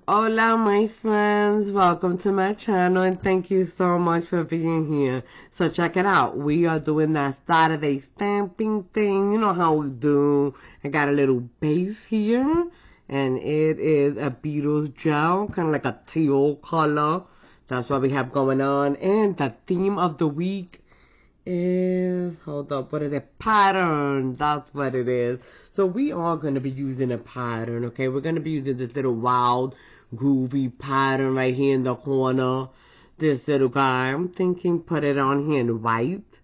Hola my friends, welcome to my channel and thank you so much for being here. So check it out, we are doing that Saturday stamping thing, you know how we do. I got a little base here and it is a Beatles gel, kind of like a teal color. That's what we have going on, and the theme of the week is, hold up, what is it? Pattern. That's what it is. So we are going to be using a pattern, okay? We're going to be using this little wild, groovy pattern right here in the corner. This little guy, I'm thinking put it on here in white.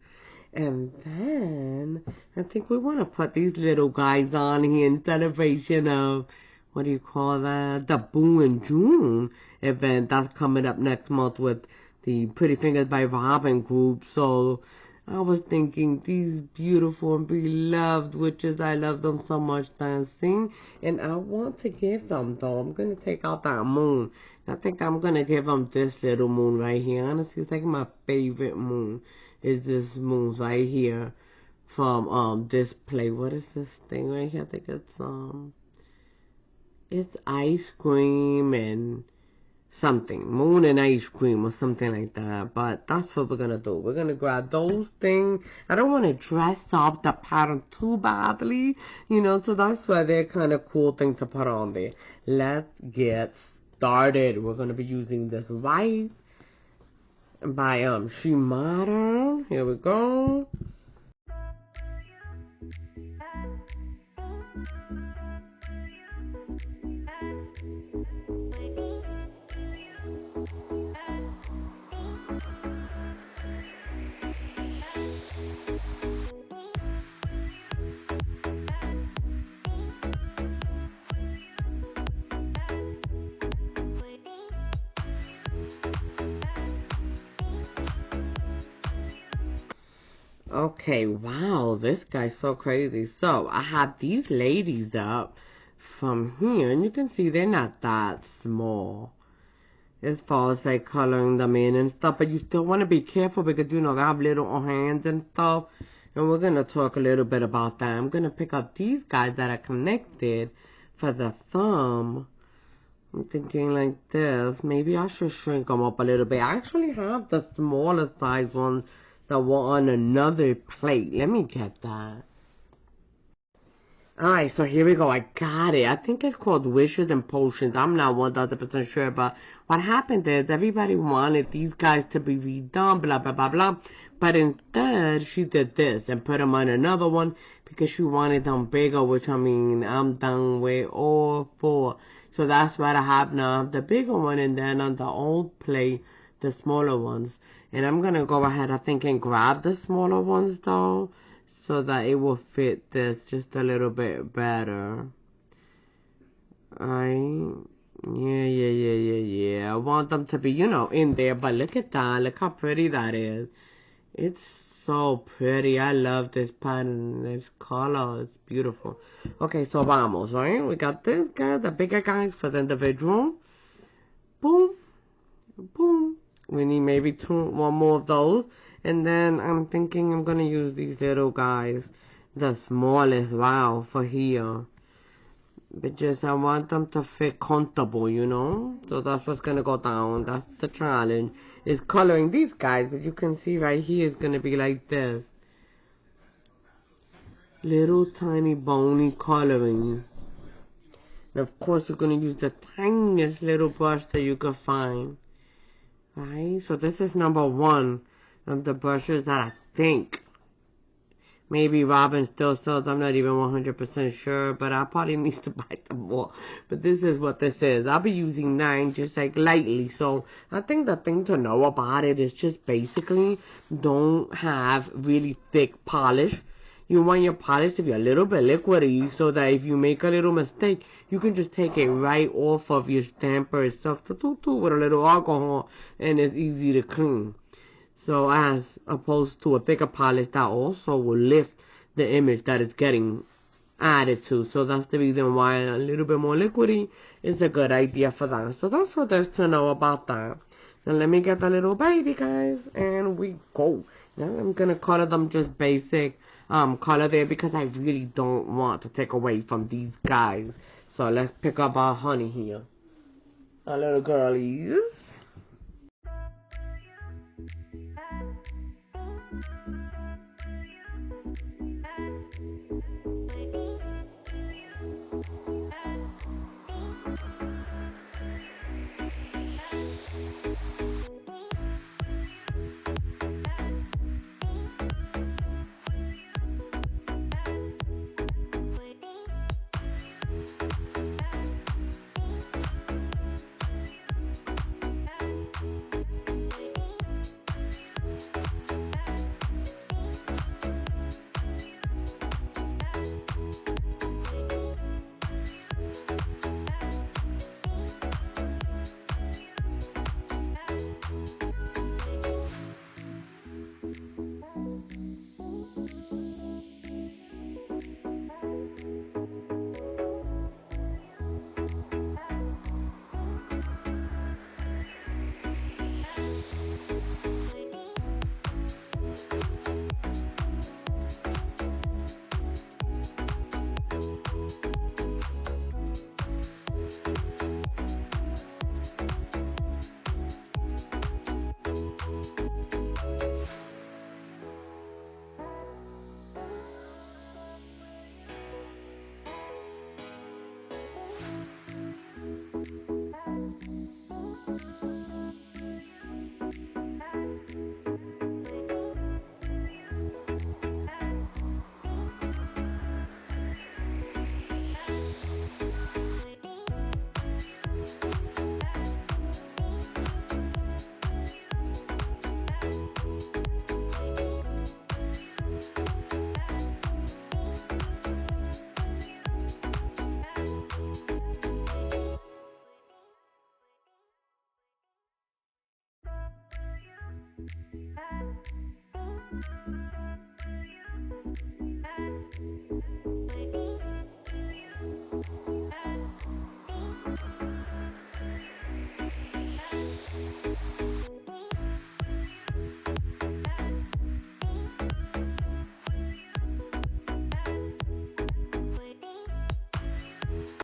And then I think we want to put these little guys on here in celebration of, what do you call that? The Boo in June event that's coming up next month with the Pretty Fingers by Robin group. So I was thinking these beautiful and beloved witches, I love them so much dancing, and I want to give them though. I'm going to take out that moon. I think I'm going to give them this little moon right here. Honestly, it's like my favorite moon is this moon right here from this play. What is this thing right here? I think it's ice cream and something, moon and ice cream or something like that. But that's what we're gonna do. We're gonna grab those things. I don't want to dress up the pattern too badly, you know, so that's why they're kind of cool thing to put on there. Let's get started. We're gonna be using this white by Shimada. Here we go. Okay, wow, this guy's so crazy. So, I have these ladies up from here, and you can see they're not that small as far as like coloring them in and stuff, but you still want to be careful because, you know, they have little hands and stuff, and we're going to talk a little bit about that. I'm going to pick up these guys that are connected for the thumb. I'm thinking like this. Maybe I should shrink them up a little bit. I actually have the smaller size ones that were on another plate. Let me get that. Alright, so here we go. I got it. I think it's called Wishes and Potions. I'm not 100% sure, but what happened is everybody wanted these guys to be redone, blah, blah, blah, blah. But instead, she did this and put them on another one because she wanted them bigger, which, I mean, I'm done with all four. So that's what I have now. I have the bigger one, and then on the old plate, the smaller ones. And I'm going to go ahead, I think, and grab the smaller ones, though, so that it will fit this just a little bit better. Alright. Yeah. I want them to be, you know, in there. But look at that. Look how pretty that is. It's so pretty. I love this pattern. This color. It's beautiful. Okay, so vamos, right? We got this guy, the bigger guy for the individual. Boom. Boom. We need maybe one more of those. And then I'm thinking I'm going to use these little guys. The smallest, wow, for here. But just I want them to fit comfortable, you know. So that's what's going to go down. That's the challenge. Is coloring these guys. But you can see right here is going to be like this. Little tiny bony coloring. And of course you're going to use the tiniest little brush that you can find. Right, so this is number one of the brushes that I think maybe Robin still sells. I'm not even 100% sure, but I probably need to buy some more. But this is what this is. I'll be using 9 just like lightly. So I think the thing to know about it is just basically don't have really thick polish. you want your polish to be a little bit liquidy so that if you make a little mistake, you can just take it right off of your stamper itself with a little alcohol, and it's easy to clean. So as opposed to a thicker polish that also will lift the image that it's getting added to. So that's the reason why a little bit more liquidy is a good idea for that. So that's what there's to know about that. Now let me get the little baby, guys, and we go. Now I'm gonna color them just basic color there because I really don't want to take away from these guys. So let's pick up our honey here. Our little girlies.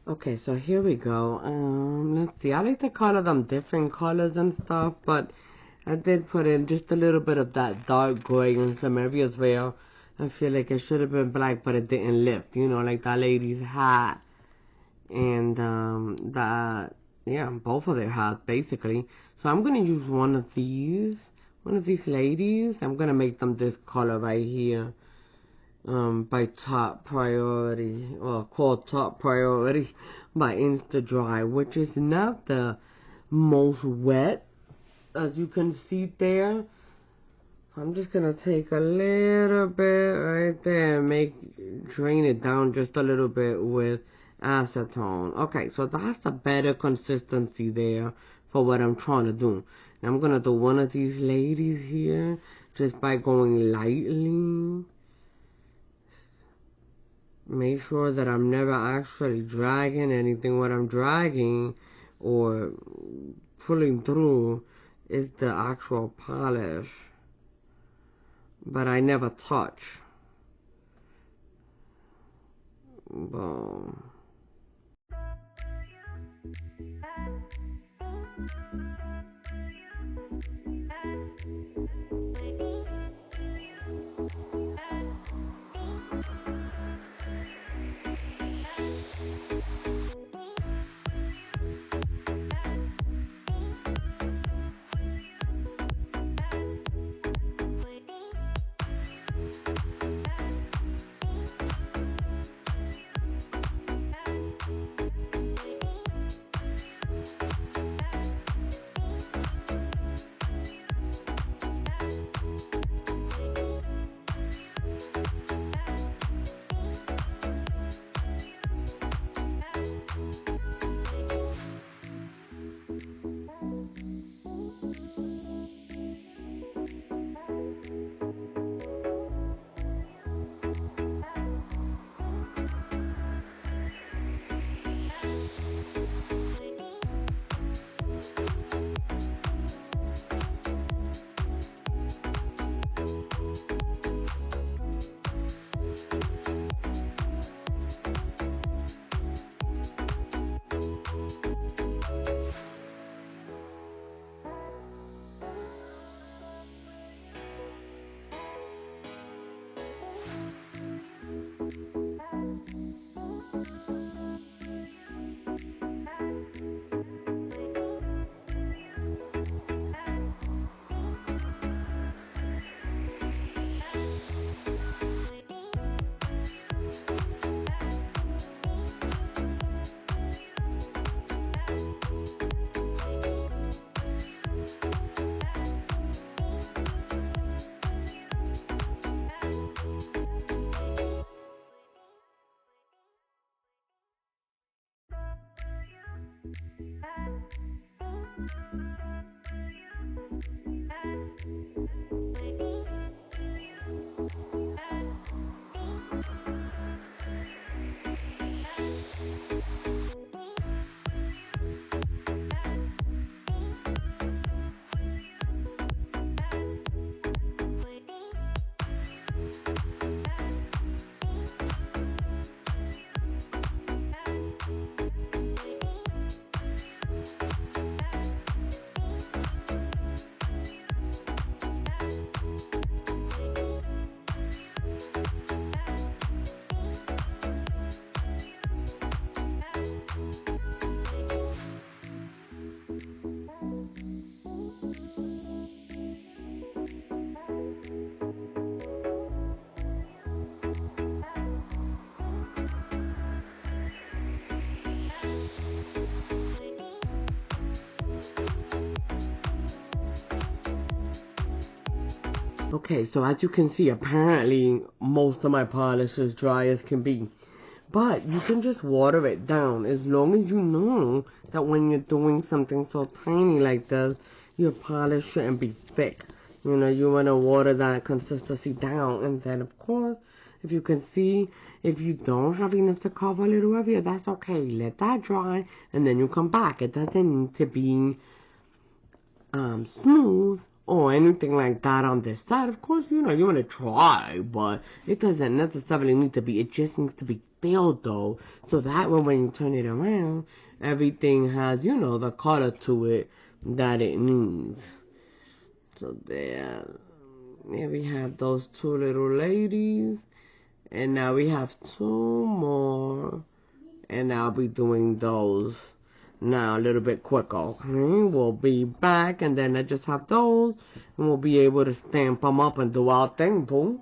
Okay, so here we go. Let's see. I like to color them different colors and stuff, but I did put in just a little bit of that dark gray in some areas where I feel like it should have been black, but it didn't lift. You know, like that lady's hat and both of their hats basically. So I'm gonna use one of these ladies. I'm gonna make them this color right here. By top priority, or called top priority by Insta Dry, which is not the most wet, as you can see there. I'm just gonna take a little bit right there and drain it down just a little bit with acetone. Okay, so that's a better consistency there for what I'm trying to do. Now I'm gonna do one of these ladies here just by going lightly. Make sure that I'm never actually dragging anything. What I'm dragging or pulling through is the actual polish, but I never touch. Boom. Okay, so as you can see, apparently most of my polish is dry as can be. But you can just water it down as long as you know that when you're doing something so tiny like this, your polish shouldn't be thick. You know, you want to water that consistency down. And then, of course, if you can see, if you don't have enough to cover a little of it, that's okay. Let that dry, and then you come back. It doesn't need to be smooth or anything like that on this side. Of course, you know, you want to try, but it doesn't necessarily need to be. It just needs to be filled, though, so that way when you turn it around, everything has, you know, the color to it that it needs. So there we have those two little ladies, and now we have two more, and I'll be doing those now a little bit quicker. Okay, we'll be back, and then I just have those, and we'll be able to stamp them up and do our thing, boo.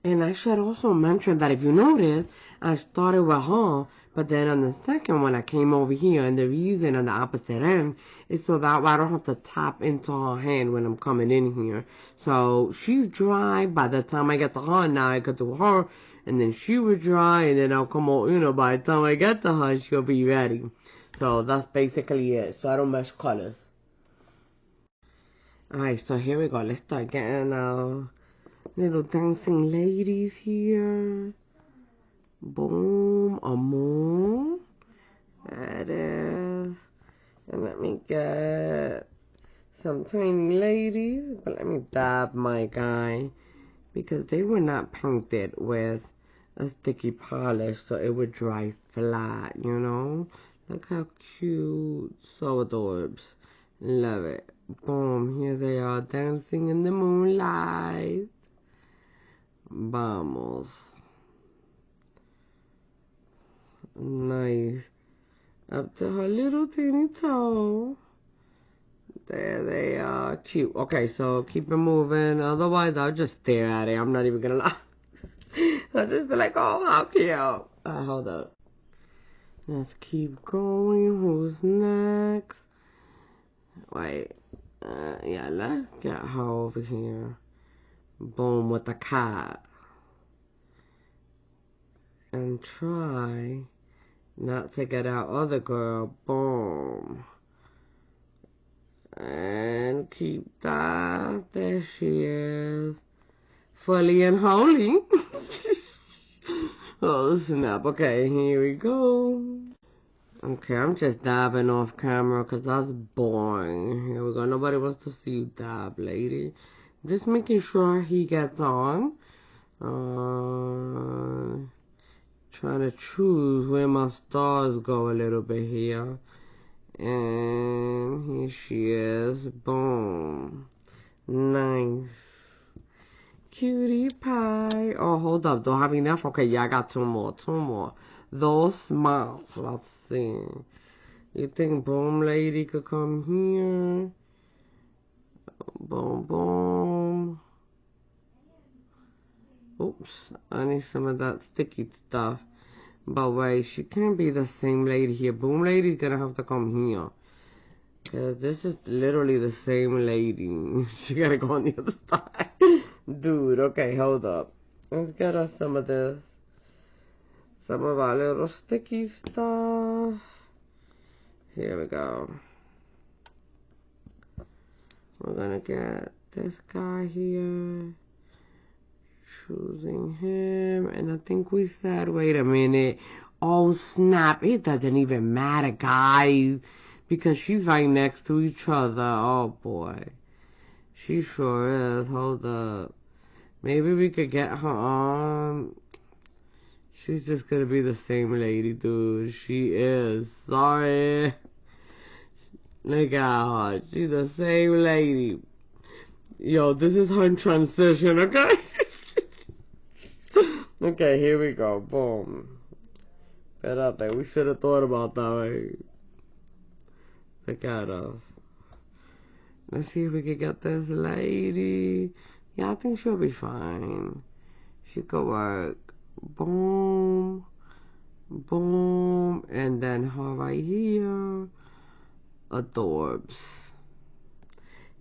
And I should also mention that if you notice, I started with her, but then on the second one I came over here, and the reason on the opposite end is so that way I don't have to tap into her hand when I'm coming in here. So she's dry by the time I get to her. Now I get to her, and then she was dry, and then I'll come over, you know, by the time I get to her, she'll be ready. So that's basically it. So I don't mesh colors. Alright, so here we go. Let's start getting little dancing ladies here. Boom, a moon. That is. And let me get some tiny ladies. But let me dab my guy, because they were not painted with a sticky polish, so it would dry flat, you know? Look how cute. So adorbs. Love it. Boom, here they are dancing in the moonlight. Vamos. Nice. Up to her little teeny toe. There they are. Cute. Okay, so keep it moving. Otherwise, I'll just stare at it. I'm not even gonna lie. I'll just be like, oh, how cute. Hold up. Let's keep going. Who's next? Wait. Yeah, let's get her over here. Boom, with the cat. And try not to get our other girl. Boom. And keep that. There she is. Fully and wholly. Oh, snap. Okay, here we go. Okay, I'm just dabbing off camera because that's boring. Here we go. Nobody wants to see you dab, lady. Just making sure he gets on. Trying to choose where my stars go a little bit here. And here she is. Boom. Nice. Cutie pie. Oh, hold up. Don't have enough? Okay, yeah, I got two more. Those smiles. Let's see. You think Boom Lady could come here? Boom, boom. Oops, I need some of that sticky stuff. But wait, she can't be the same lady here. Boom Lady's gonna have to come here. Cause this is literally the same lady. She gotta go on the other side. Dude, okay, hold up. Let's get us some of this some of our little sticky stuff. Here we go. We're gonna get this guy here. Choosing him. And I think we said, wait a minute. Oh, snap. It doesn't even matter, guys. Because she's right next to each other. Oh, boy. She sure is. Hold up. Maybe we could get her on. She's just gonna be the same lady, dude. She is. Sorry. Look at her. She's the same lady. Yo, this is her transition, okay? Okay, here we go. Boom. Espérate, we should have thought about that, right? Look at us. Let's see if we can get this lady. Yeah, I think she'll be fine. She could work. Boom. Boom. And then her right here. Adorbs.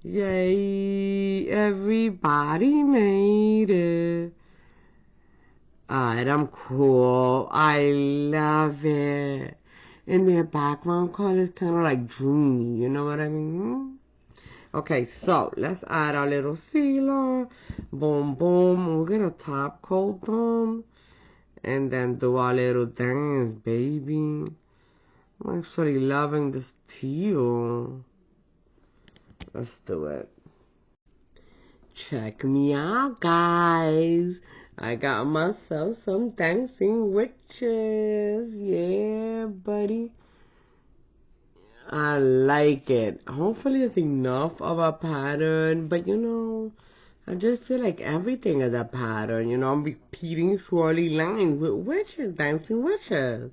Yay. Everybody made it. Alright, I'm cool. I love it. And their background color is kind of like dreamy. You know what I mean? Okay, so let's add our little sealer. Boom, boom. We're gonna top coat them. And then do our little dance, baby. I'm actually loving this teal. Let's do it. Check me out, guys. I got myself some dancing witches. Yeah, buddy. I like it. Hopefully it's enough of a pattern, but you know, I just feel like everything is a pattern. You know, I'm repeating swirly lines with witches, dancing witches.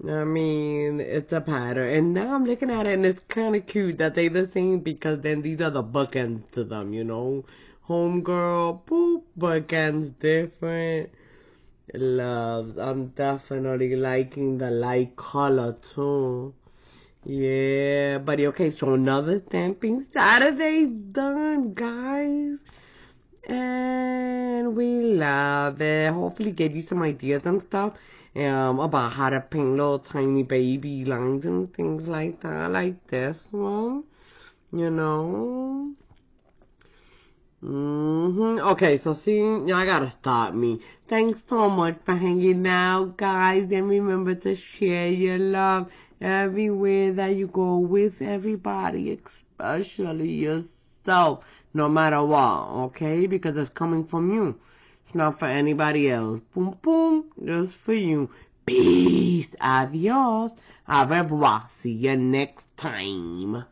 I mean, it's a pattern. And now I'm looking at it and it's kind of cute that they're the same because then these are the bookends to them, you know. Homegirl, boop, bookends different. Loves. I'm definitely liking the light color too. Yeah, buddy. Okay, so another stamping Saturday's done, guys. And we love it. Hopefully gave you some ideas and stuff about how to paint little tiny baby lines and things like that, like this one, you know. Okay, so see, y'all gotta stop me. Thanks so much for hanging out, guys. And remember to share your love everywhere that you go with everybody, especially yourself, no matter what, okay? Because it's coming from you. It's not for anybody else. Boom, boom, just for you. Peace. Adios. Au revoir. See you next time.